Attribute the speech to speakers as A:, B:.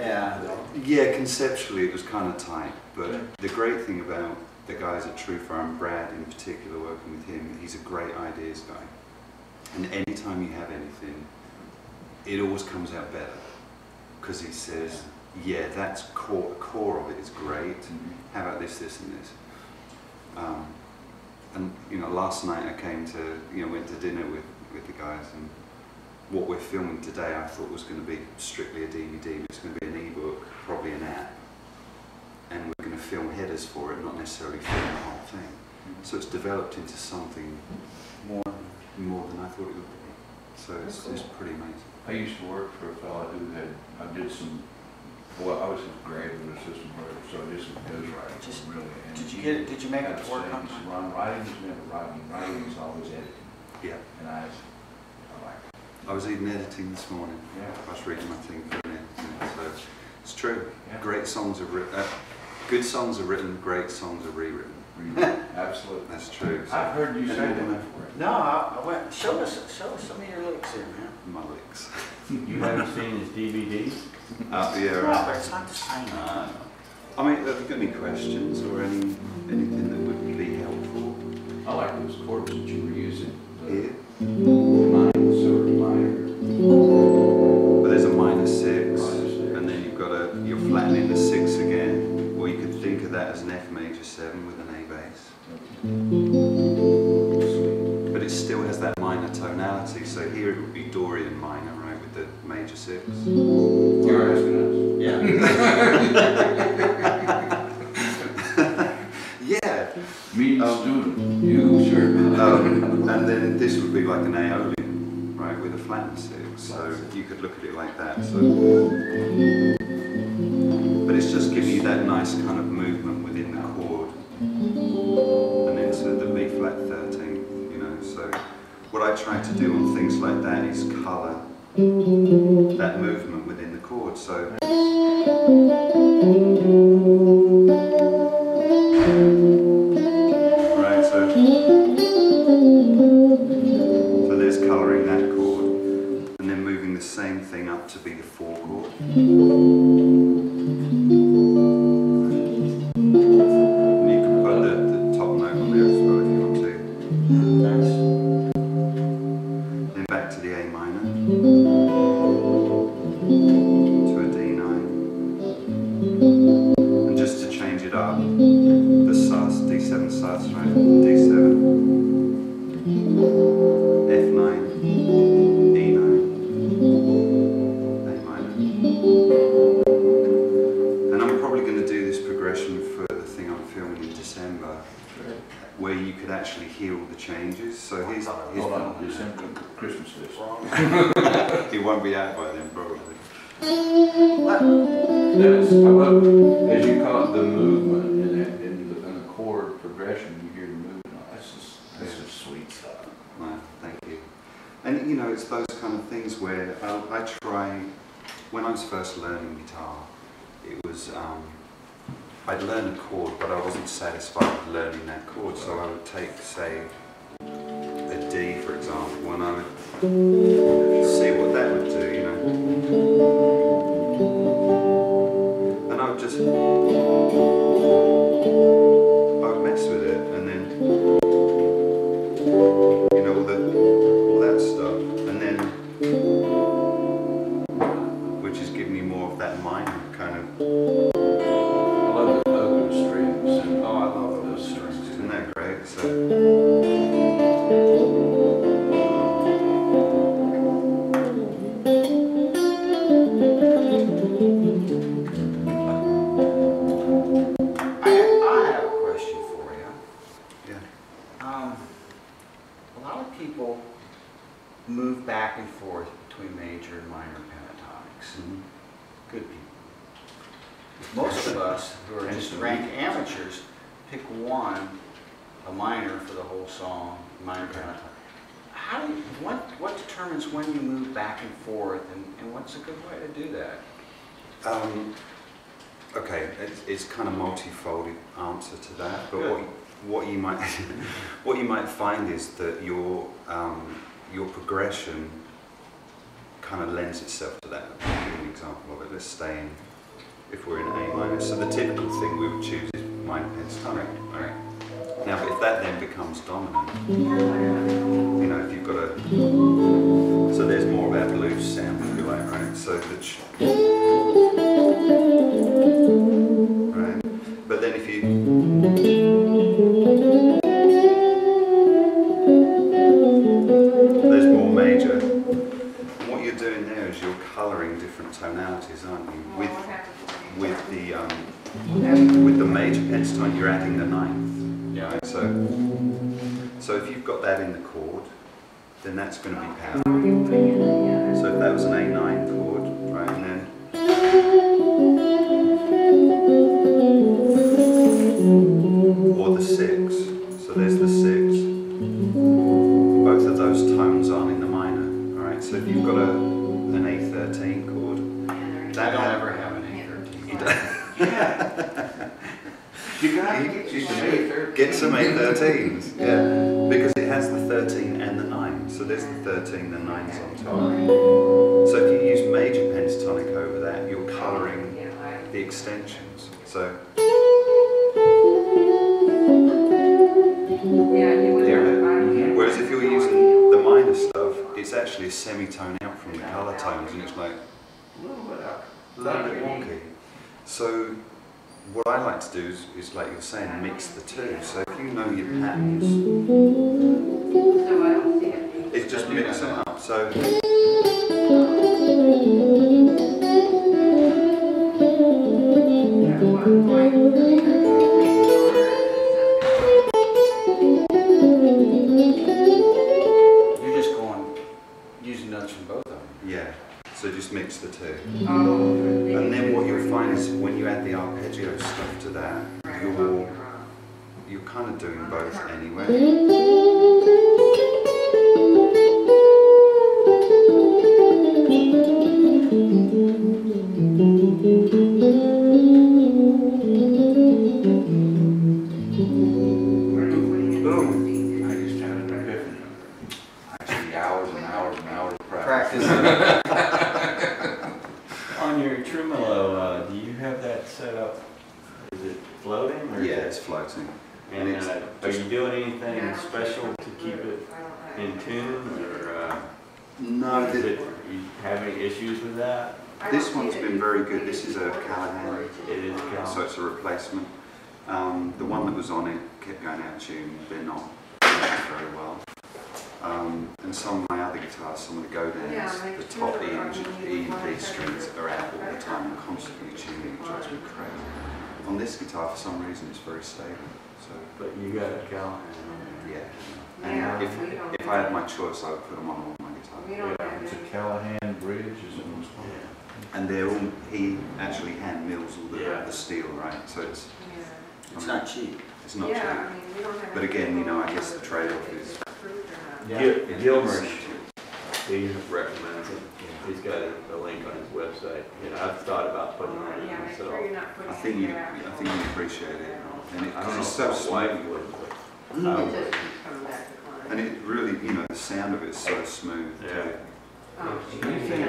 A: Yeah, conceptually it was kind of tight, but the great thing about the guys at Truther, and Brad in particular, working with him, he's a great ideas guy. And anytime you have anything, it always comes out better. Because he says, yeah, that's core of it is great. How about this, this, and this? And you know, last night I came to, went to dinner with the guys, and what we're filming today I thought was going to be strictly a DVD, but it's going to be an ebook, probably an app. And we're going to film headers for it, not necessarily film the whole thing. So it's developed into something more than I thought it would be. So it's pretty amazing.
B: I used to work for a fellow who I did some, well, I was his graduate assistant, so I did some ghostwriting. Really.
C: Did you make it to work on time?
B: Writing is never writing. Writing is always editing.
A: Yeah.
B: And I like it.
A: I was even editing this morning.
B: Yeah.
A: I was reading my thing for an editing. So it's true.
B: Yeah.
A: Great songs are written. Good songs are written. Great songs are rewritten.
B: Absolutely.
A: That's true.
B: So I've heard you say that before.
C: No, I went. Show us some of your licks here, man.
A: My licks.
D: You haven't seen his DVDs?
A: Yeah.
C: No,
A: Right.
C: but it's not the same.
A: I mean, have you got any questions or anything that would be helpful?
B: I like those chords that you were using.
A: Here.
B: Minor, sort of minor.
A: But there's a minor 6, and then you've got you're flattening the 6 again. Or you could think of that as an F major 7 with an A bass. But it still has that minor tonality, so here it would be Dorian minor, right, with the major 6.
B: You're asking us?
C: Yeah.
A: Yeah.
B: Me, student. You, sure.
A: And then this would be like an Aeolian, right, with a flattened 6. So you could look at it like that. So. But it's just giving you that nice kind of movement within the chord, and into the B flat 13, So what I try to do on things like that is colour that movement within the chord. So right, so there's colouring that chord, and then moving the same thing up to be the 4 chord. It won't be out by then, probably.
B: Yes, I love, as you call it, the movement in the chord progression. You hear the movement. That's just sweet stuff.
A: Wow, thank you. And it's those kind of things where I try. When I was first learning guitar, it was I'd learn a chord, but I wasn't satisfied with learning that chord. So I would take, say, a D, for example, and I would see what that would do, and I would just, I would mess with it, and then, all that stuff, and then, which is giving me more of that minor kind of.
B: I love the open strings.
A: Oh, I love those strings. Isn't that great? So.
C: Move back and forth between major and minor pentatonics. Good people. Most of us who are just rank amateurs pick one, a minor for the whole song, minor pentatonic. What determines when you move back and forth, and what's a good way to do that?
A: Okay, it's kind of multifold answer to that, but what you might what you might find is that your progression kind of lends itself to that. I'll give you an example of it. Let's stay in if we're in A minor. So the typical thing we would choose is minor pentatonic, right? Now, but if that then becomes dominant, you know, if you've got a, so there's more of our blues sound, if you like, right? So the, right? But then if you, there's more major. And what you're doing there is you're colouring different tonalities, aren't you? With the major pentatonic, you're adding the ninth.
C: Yeah.
A: Right? So if you've got that in the chord, then that's going to be power. So if that was an A9 chord, right, and then or the 6. So there's the 6. Both of those tones aren't in the minor. All right. So if you've got an A13 chord, that
C: I don't ever have an A13.
A: You don't.
B: You gotta
A: Get some A13s, yeah, because it has the 13 and the 9, so there's the 13, the 9's on top. So if you use major pentatonic over that, you're colouring the extensions. So whereas if you're using the minor stuff, it's actually a semitone out from the colour tones, and it's like a little bit wonky. So what I like to do is like you're saying, mix the two. So if you know your patterns, it's just mix them up. So
C: You're just using notes from both of them.
A: yeah, so just mix the two. And then what you'll find is when you add the arpeggio stuff to that, you're kind of doing both anyway. Boom.
B: I just had an epiphany. Actually, hours and hours and hours of
C: Practice.
D: On your tremolo, do you have that set up? Is it floating? Or
A: Yeah, it's floating.
D: And are you doing anything special to keep it in tune, or
A: No,
D: is it, are you having issues with that?
A: this one's been very good. This is a Callahan,
D: It is
A: so it's a replacement. The one that was on it kept going out of tune. They're not working very well. And some of my other guitars, some of the go-downs, the top E and B strings are out all the time and constantly tuning, which drives me crazy. On this guitar, for some reason, it's very stable. So,
D: But you got a Callahan.
A: yeah. And if I had my choice, I would put them on all my guitars.
B: It's a Callahan bridge, is it?
A: And they're all, he actually hand mills all
D: Yeah.
A: the steel, right? So it's
C: not cheap.
A: It's not cheap. But again, you know, I guess the trade-off is
D: Gilmer, he recommends it. He's got a link on his website. You know, I've thought about putting that in myself.
A: I think you appreciate it, and
D: I don't
A: because
D: know
A: it's
D: if
A: so
D: my
A: smooth,
D: wife would, but I would.
A: and it really, you know, the sound of it is so smooth
D: Yeah.
A: too.
B: Do you think